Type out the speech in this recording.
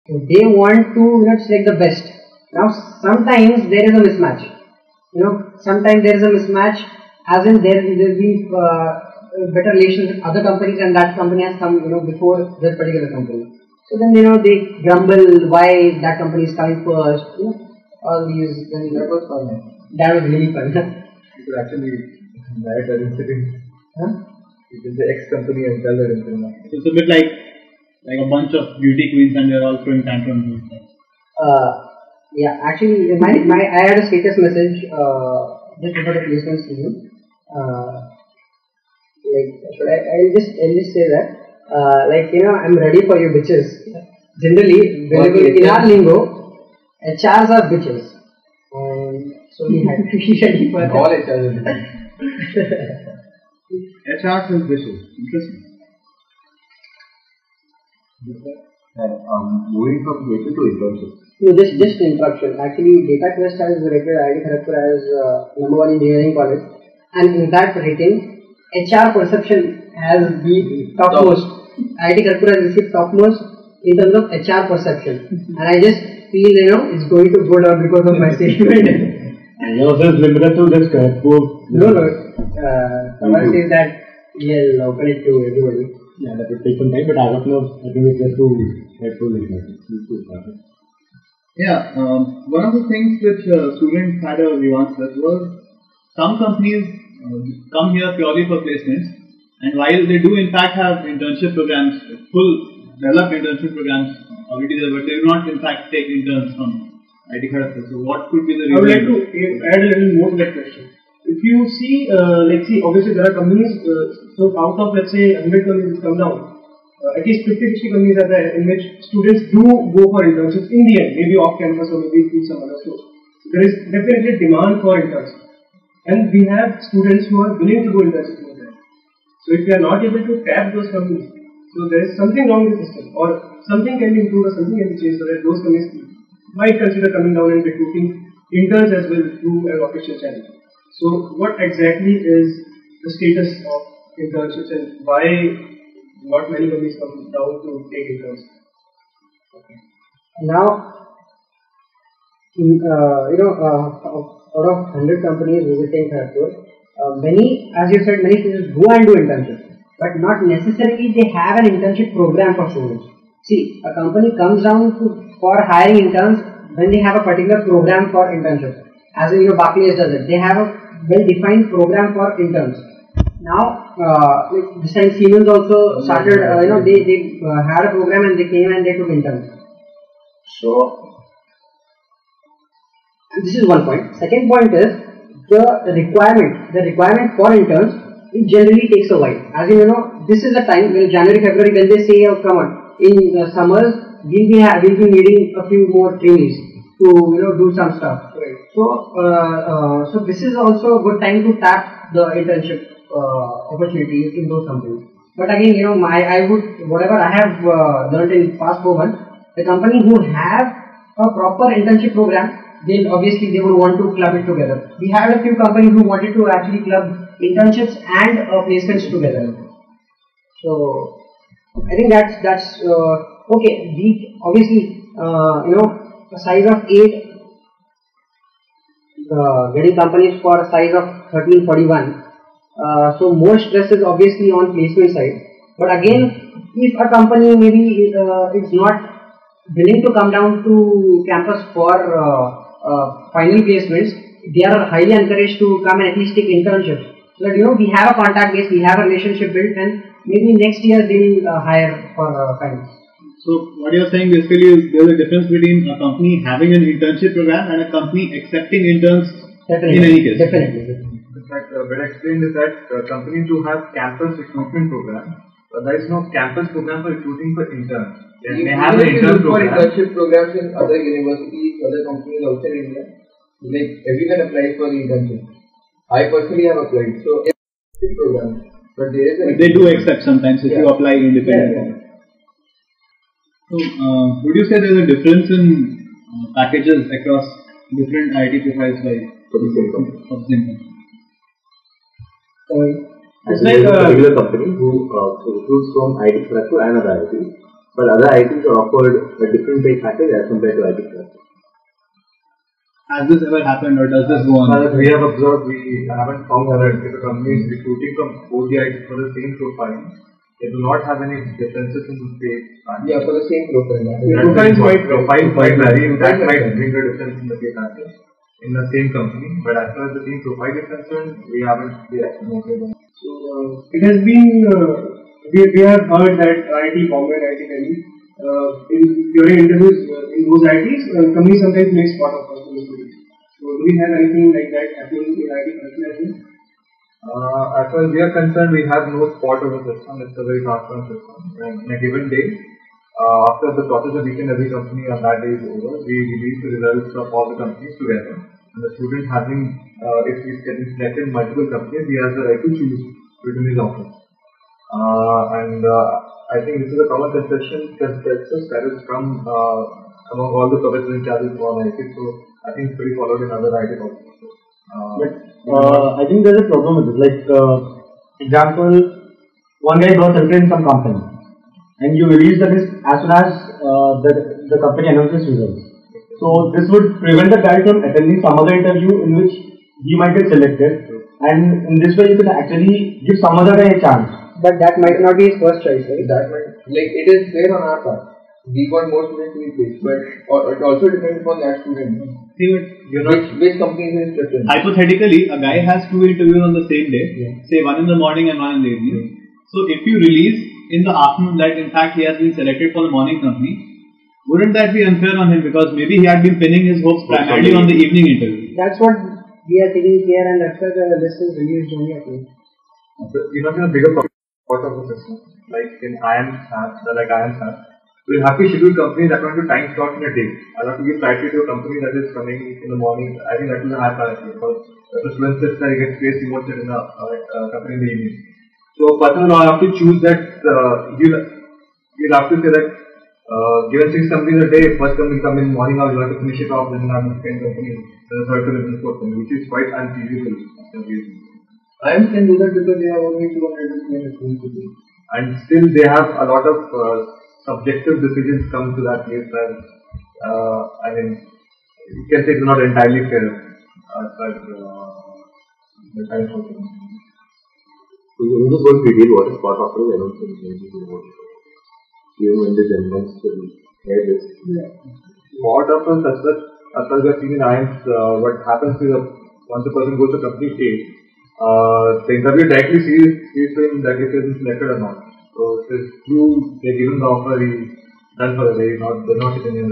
So they want to select the best. Now sometimes there is a mismatch. Sometimes there is a mismatch, as in there will be better relations with other companies, and that company has come before that particular company. So then they grumble why that company is coming first. All these. That was fun. That was really fun. You could actually narrate that incident. Huh? You can say X company and tell that incident. It's a bit like a bunch of beauty queens and they're all throwing tantrums. Yeah, actually, I had a status message just before the placement season. I'll just say that I'm ready for you bitches. Generally, in our lingo, HRs are bitches. So we had to be ready for all HRs are bitches. HRs is bitches. Interesting. Moving from placement to internship. No, just interruption. Actually, Data Quest has rated IIT Kharagpur as #1 engineering college, and in that rating, HR perception has been topmost. IIT Kharagpur has received topmost in terms of HR perception, and I just feel it's going to go down because of my statement. No, so it's limited to this Kharagpur. No. Someone says that we'll open it to everybody. Yeah, that would take some time, but as of now, I think it's just too helpful. Yeah, one of the things which students had a nuance with was some companies come here purely for placements, and while they do in fact have internship programs, full developed internship programs already there, but they do not in fact take interns from IIT Kharagpur. So what could be the reason? I would like to add a little more to that question. If you see, obviously there are companies, so out of let's say 100 companies come down, at least 50-60 companies are there in which students do go for internships in the end, maybe off campus or maybe through some other source. So there is definitely demand for interns, and we have students who are willing to do internships in there. So if we are not able to tap those companies, so there is something wrong with the system, or something can be improved or something can be changed so that those companies might consider coming down and recruiting interns as well through an official channel. So what exactly is the status of internships and why not many companies come down to take interns? Okay. Now, out of 100 companies visiting Kharagpur, many, as you said, many students go and do internships, but not necessarily they have an internship program for students. See, a company comes down for hiring interns when they have a particular program for internships. As Barclays does it. They have a well-defined program for interns. Now, this time Siemens also started, they had a program and they came and they took interns. So, this is one point. Second point is the requirement for interns, it generally takes a while. As this is the time, January, February, when they say, oh, come on, in summers, we'll be needing a few more trainees to do some stuff. Right. So this is also a good time to tap the internship opportunities in those companies. But again, whatever I have learned in past 4 months, the company who have a proper internship program, they would want to club it together. We had a few companies who wanted to actually club internships and placements together. So I think that's okay. We obviously a size of 8. Getting companies for a size of 1341. So more stress is obviously on placement side. But again, if a company maybe is not willing to come down to campus for final placements, they are highly encouraged to come and at least take internships. So that we have a contact base, we have a relationship built, and maybe next year they will hire for finals. So what you are saying basically is there is a difference between a company having an internship program and a company accepting interns in any case. Definitely. In fact, better explained is that companies do have campus recruitment program, but there is no campus program for recruiting for interns. They have an intern program. Internship programs in other universities, other companies outside India. Like everyone applies for the internship. I personally have applied. So it's program, but they do accept sometimes if you apply independently. So, would you say there is a difference in packages across different IT profiles for the same company? It's like a particular company who recruits from IT Kharagpur and other IT. but other ITs are offered a different pay package as compared to IT classes. Has this ever happened, or does this go on? As we have observed, we haven't found that if a company is recruiting from both the ITs for the same profile, they do not have any differences in the pay package. Yeah, for the same profile. Profile might vary, that might bring a difference in the pay package in the same company, but as far as the same profile is concerned, we haven't noted that. So it has been we have heard that IIT Bombay and IIT Delhi during interviews in those IITs companies sometimes make spot of personnel. So do we have anything like that happening in IIT personnel as well? As far as we are concerned, we have no spot of the system. It's a very transparent system. And in a given day, after the process of each and every company on that day is over, we release the results of all the companies together. And the student having, if he's getting selected in multiple companies, he has the right to choose within his office. I think this is a common consensus that has come among all the professors in charge of all IT. So I think it's pretty followed in other IT also. I think there's a problem with this. Like, example, one guy got selected in some company, and you release the list as soon as the company announces results. So this would prevent the guy from attending some other interview in which he might get selected, and in this way you can actually give some other guy a chance. But that might not be his first choice, right? That might, like, it is fair on our part. We want more students to be placed, but it also depends on that student. See, Which company is his preference? hypothetically, a guy has 2 interviews on the same day, say one in the morning and one in the evening. So if you release in the afternoon that in fact he has been selected for the morning company, wouldn't that be unfair on him, because maybe he had been pinning his hopes primarily on the evening interview? That's what we are taking care, and that's why the list is released only at night. You're not in a bigger part of the system, like in IIMs have. We'll have to schedule companies according to time slot in a day. I'll have to give priority to a company that is coming in the morning. I think that will be a high priority, because if the student sits there, he gets placed, he won't sit in a company in the evening. So, personally, I'll have to choose that. You'll have to say that given 6 companies a day, first company will come in the morning hours, you have to finish it off, then you'll have the second company, then the third company, the fourth company, which is quite unfeasible. IIMs can do that because they have only 200 to 300 students. And still, they have a lot of subjective decisions come to that place where, I mean, you can say it's not entirely fair as far as the kind of thing. So in this work we did what is part of the announcement even when the gentlemen still hear this. What happens as far as we have seen in IIMs, what happens is once a person goes to company A, the interview directly sees him that if he has been selected or not. So it is through they're given the offer, he's done for the day, they're not sitting in the